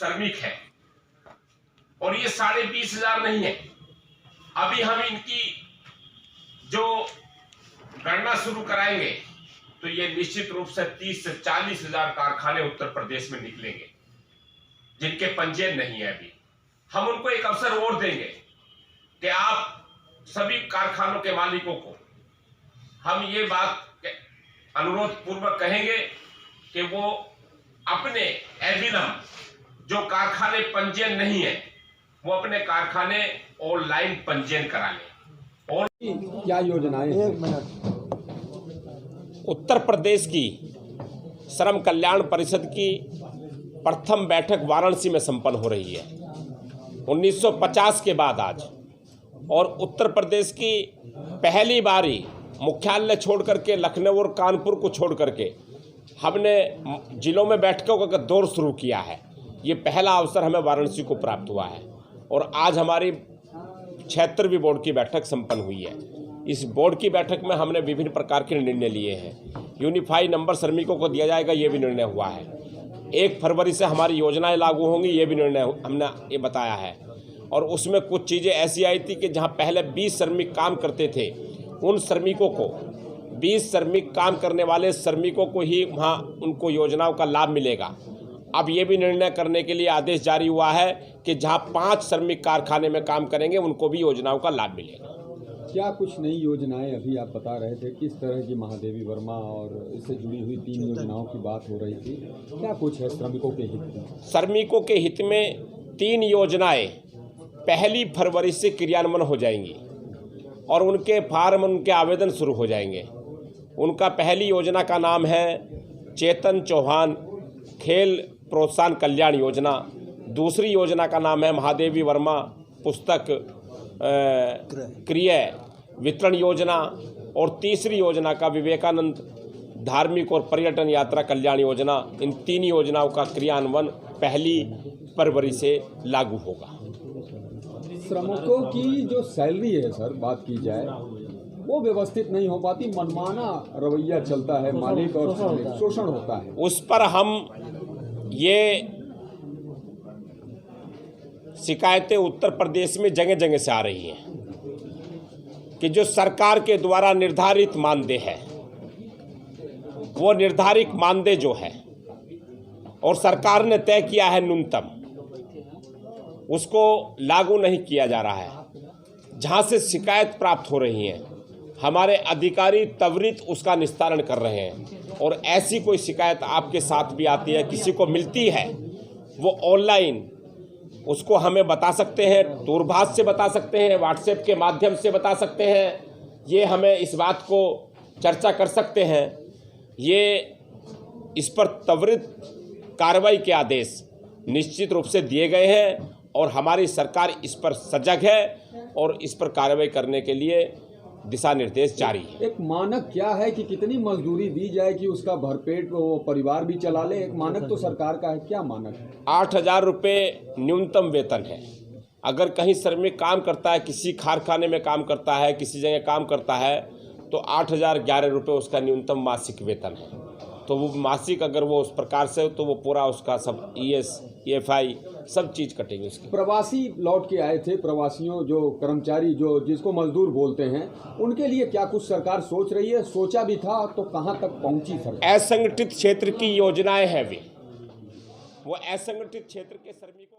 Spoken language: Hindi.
श्रमिक हैं और ये 20,500 नहीं है। अभी हम इनकी जो गणना शुरू कराएंगे तो ये निश्चित रूप से 30 से 40,000 कारखाने उत्तर प्रदेश में निकलेंगे जिनके पंजीयन नहीं है। अभी हम उनको एक अवसर और देंगे कि आप सभी कारखानों के मालिकों को हम ये बात अनुरोध पूर्वक कहेंगे कि वो अपने अविलंब जो कारखाने पंजीयन नहीं है वो अपने कारखाने ऑनलाइन पंजीयन करा लें। और क्या योजनाएं हैं? उत्तर प्रदेश की श्रम कल्याण परिषद की प्रथम बैठक वाराणसी में संपन्न हो रही है 1950 के बाद आज, और उत्तर प्रदेश की पहली बारी मुख्यालय छोड़ करके लखनऊ और कानपुर को छोड़ करके हमने जिलों में बैठकों का दौर शुरू किया है। ये पहला अवसर हमें वाराणसी को प्राप्त हुआ है और आज हमारी 76वीं बोर्ड की बैठक संपन्न हुई है। इस बोर्ड की बैठक में हमने विभिन्न प्रकार के निर्णय लिए हैं। यूनिफाई नंबर श्रमिकों को दिया जाएगा, ये भी निर्णय हुआ है। 1 फरवरी से हमारी योजनाएं लागू होंगी, ये भी निर्णय हमने ये बताया है। और उसमें कुछ चीज़ें ऐसी आई थी कि जहां पहले 20 श्रमिक काम करते थे, उन श्रमिकों को 20 श्रमिक काम करने वाले श्रमिकों को ही वहाँ उनको योजनाओं का लाभ मिलेगा। अब ये भी निर्णय करने के लिए आदेश जारी हुआ है कि जहाँ 5 श्रमिक कारखाने में काम करेंगे उनको भी योजनाओं का लाभ मिलेगा। क्या कुछ नई योजनाएं अभी आप बता रहे थे, किस तरह की महादेवी वर्मा और इससे जुड़ी हुई 3 योजनाओं की बात हो रही थी, क्या कुछ है श्रमिकों के हित में? श्रमिकों के हित में 3 योजनाएं 1 फरवरी से क्रियान्वयन हो जाएंगी और उनके फार्म, उनके आवेदन शुरू हो जाएंगे। उनका पहली योजना का नाम है चेतन चौहान खेल प्रोत्साहन कल्याण योजना, दूसरी योजना का नाम है महादेवी वर्मा पुस्तक क्रय वितरण योजना, और तीसरी योजना का विवेकानंद धार्मिक और पर्यटन यात्रा कल्याण योजना। इन 3 योजनाओं का क्रियान्वयन 1 फरवरी से लागू होगा। श्रमिकों की जो सैलरी है सर, बात की जाए वो व्यवस्थित नहीं हो पाती, मनमाना रवैया चलता है, मालिक और श्रमिक शोषण होता है। उस पर हम ये शिकायतें उत्तर प्रदेश में जगह जगह से आ रही हैं कि जो सरकार के द्वारा निर्धारित मानदेय है, वो निर्धारित मानदेय जो है और सरकार ने तय किया है न्यूनतम, उसको लागू नहीं किया जा रहा है। जहां से शिकायत प्राप्त हो रही है, हमारे अधिकारी त्वरित उसका निस्तारण कर रहे हैं। और ऐसी कोई शिकायत आपके साथ भी आती है, किसी को मिलती है, वो ऑनलाइन उसको हमें बता सकते हैं, दूरभाष से बता सकते हैं, व्हाट्सएप के माध्यम से बता सकते हैं। ये हमें इस बात को चर्चा कर सकते हैं। ये इस पर त्वरित कार्रवाई के आदेश निश्चित रूप से दिए गए हैं और हमारी सरकार इस पर सजग है और इस पर कार्रवाई करने के लिए दिशा निर्देश जारी है। एक मानक क्या है कि कितनी मजदूरी दी जाए कि उसका भरपेट वो परिवार भी चला ले? एक मानक तो सरकार का है, क्या मानक है? 8,000 रुपये न्यूनतम वेतन है। अगर कहीं श्रमिक काम करता है, किसी कारखाने में काम करता है, किसी जगह काम करता है, तो 8,011 रुपये उसका न्यूनतम मासिक वेतन है। तो वो मासिक अगर वो उस प्रकार से, तो वो पूरा उसका सब ES, EFI सब चीज़ कटेंगे उसकी। प्रवासी लौट के आए थे, प्रवासियों जो कर्मचारी जो जिसको मजदूर बोलते हैं, उनके लिए क्या कुछ सरकार सोच रही है? सोचा भी था तो कहाँ तक पहुँची सरकार? असंगठित क्षेत्र की योजनाएं हैं वो असंगठित क्षेत्र के श्रमिकों